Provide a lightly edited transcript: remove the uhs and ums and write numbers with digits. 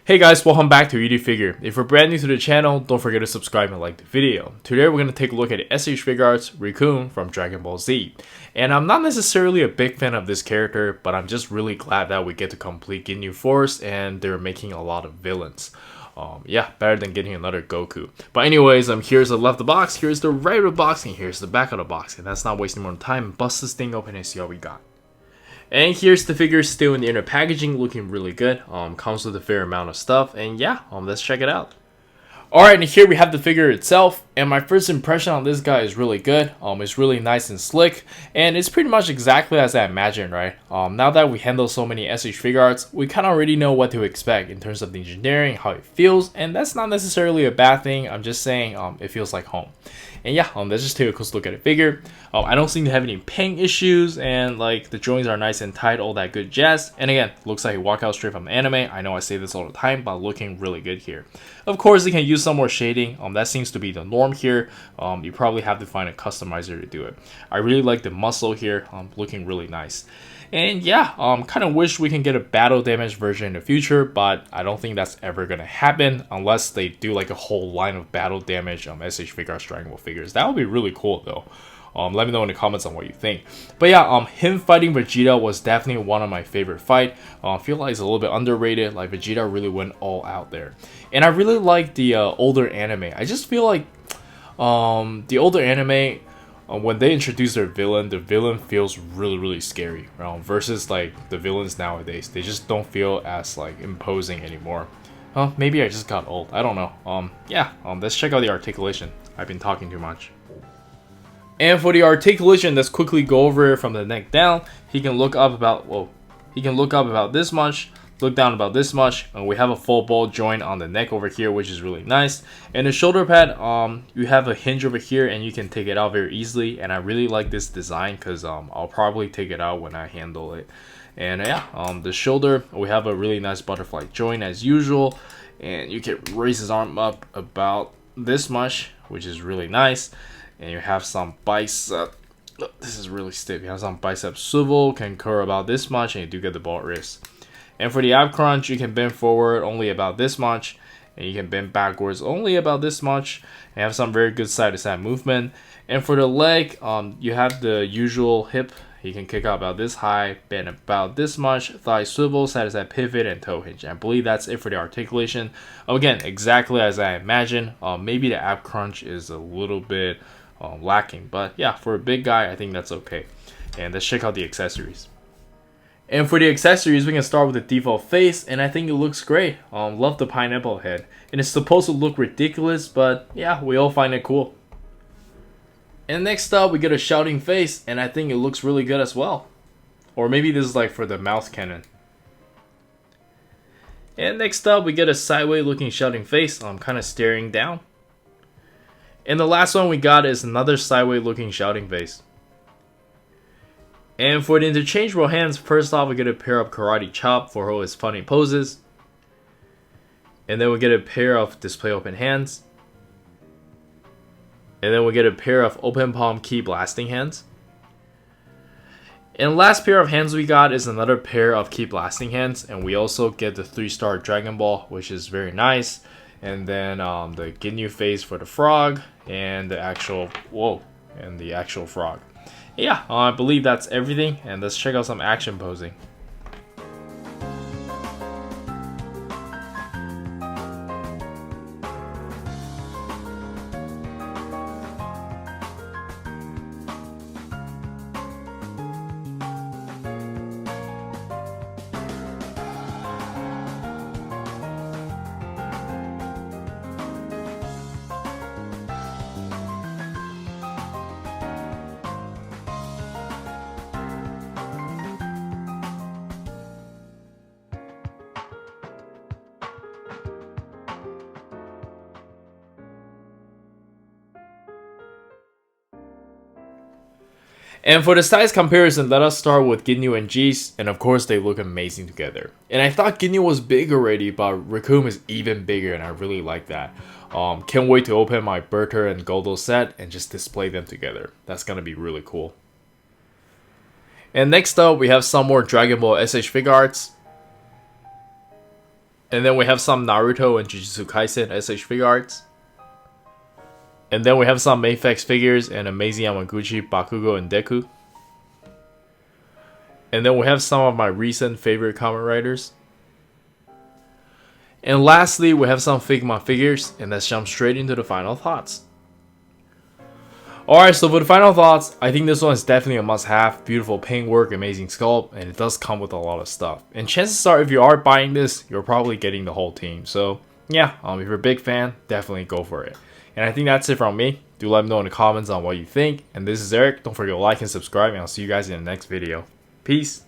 Hey guys, welcome back to Figure. If you're brand new to the channel, don't forget to subscribe and like the video. Today we're going to take a look at S.H.Figuarts Recoome from Dragon Ball Z. And I'm not necessarily a big fan of this character, but I'm just really glad that we get to complete Ginyu Force and they're making a lot of villains. Yeah, better than getting another Goku. But anyways, here's the left of the box, here's the right of the box, and here's the back of the box. And that's not wasting more time. Bust this thing open and see what we got. And here's the figure still in the inner packaging, looking really good. Comes with a fair amount of stuff, and yeah, let's check it out. Alright, and here we have the figure itself, and my first impression on this guy is really good. It's really nice and slick, and it's pretty much exactly as I imagined, right? Now that we handle so many S.H.Figuarts, we kind of already know what to expect in terms of the engineering, how it feels, and that's not necessarily a bad thing. I'm just saying it feels like home. And yeah, let's just take a close look at the figure. I don't seem to have any paint issues, and like the joints are nice and tight, all that good jazz. And again, looks like he walked out straight from the anime. I know I say this all the time, but looking really good here. Of course, they can use some more shading. That seems to be the norm here. You probably have to find a customizer to do it. I really like the muscle here, looking really nice. And yeah, kind of wish we can get a battle damage version in the future, but I don't think that's ever gonna happen unless they do like a whole line of battle damage S.H.Figuarts Dragon Ball figures. That would be really cool though. Let me know in the comments on what you think. But yeah, him fighting Vegeta was definitely one of my favorite fight. I feel like it's a little bit underrated. Like Vegeta really went all out there, and I really like the older anime. I just feel like the older anime, when they introduce their villain, the villain feels really scary, versus like the villains nowadays. They just don't feel as like imposing anymore. Maybe I just got old. I don't know. Yeah. Let's check out the articulation. I've been talking too much. And for the articulation, let's quickly go over it from the neck down. He can look up about this much, look down about this much, and we have a full ball joint on the neck over here, which is really nice. And the shoulder pad, you have a hinge over here and you can take it out very easily, and I really like this design because I'll probably take it out when I handle it. And yeah, the shoulder, we have a really nice butterfly joint as usual, and you can raise his arm up about this much, which is really nice. And you have some bicep, this is really stiff, you have some bicep swivel, can curl about this much, and you do get the ball wrist. And for the ab crunch, you can bend forward only about this much, and you can bend backwards only about this much, and have some very good side to side movement. And for the leg, you have the usual hip, you can kick out about this high, bend about this much, thigh swivel, side to side pivot, and toe hinge. I believe that's it for the articulation. Again, exactly as I imagined. Maybe the ab crunch is a little bit lacking, but yeah, for a big guy, I think that's okay. And let's check out the accessories. And for the accessories, we can start with the default face, and I think it looks great. Love the pineapple head, and it's supposed to look ridiculous, but yeah, we all find it cool. And next up, we get a shouting face, and I think it looks really good as well. Or maybe this is like for the mouth cannon. And next up, we get a sideways looking shouting face. I'm kind of staring down. And the last one we got is another sideways looking shouting face. And for the interchangeable hands, first off we get a pair of karate chop for all his funny poses. And then we get a pair of display open hands. And then we get a pair of open palm key blasting hands. And last pair of hands we got is another pair of key blasting hands. And we also get the 3-star Dragon Ball, which is very nice. And then the Ginyu face for the frog, and the actual frog. Yeah, I believe that's everything, and let's check out some action posing. And for the size comparison, let us start with Ginyu and Geese, and of course they look amazing together. And I thought Ginyu was big already, but Recoome is even bigger, and I really like that. Can't wait to open my Berter and Goldo set and just display them together. That's gonna be really cool. And next up, we have some more Dragon Ball S.H.Figuarts. And then we have some Naruto and Jujutsu Kaisen S.H.Figuarts. And then we have some Mayfex figures and Amazing Yamaguchi, Bakugo, and Deku. And then we have some of my recent favorite comic writers. And lastly, we have some Figma figures, and let's jump straight into the final thoughts. Alright, so for the final thoughts, I think this one is definitely a must-have. Beautiful paintwork, amazing sculpt, and it does come with a lot of stuff. And chances are, if you are buying this, you're probably getting the whole team. So yeah, if you're a big fan, definitely go for it. And I think that's it from me. Do let me know in the comments on what you think. And this is Eric. Don't forget to like and subscribe, and I'll see you guys in the next video. Peace.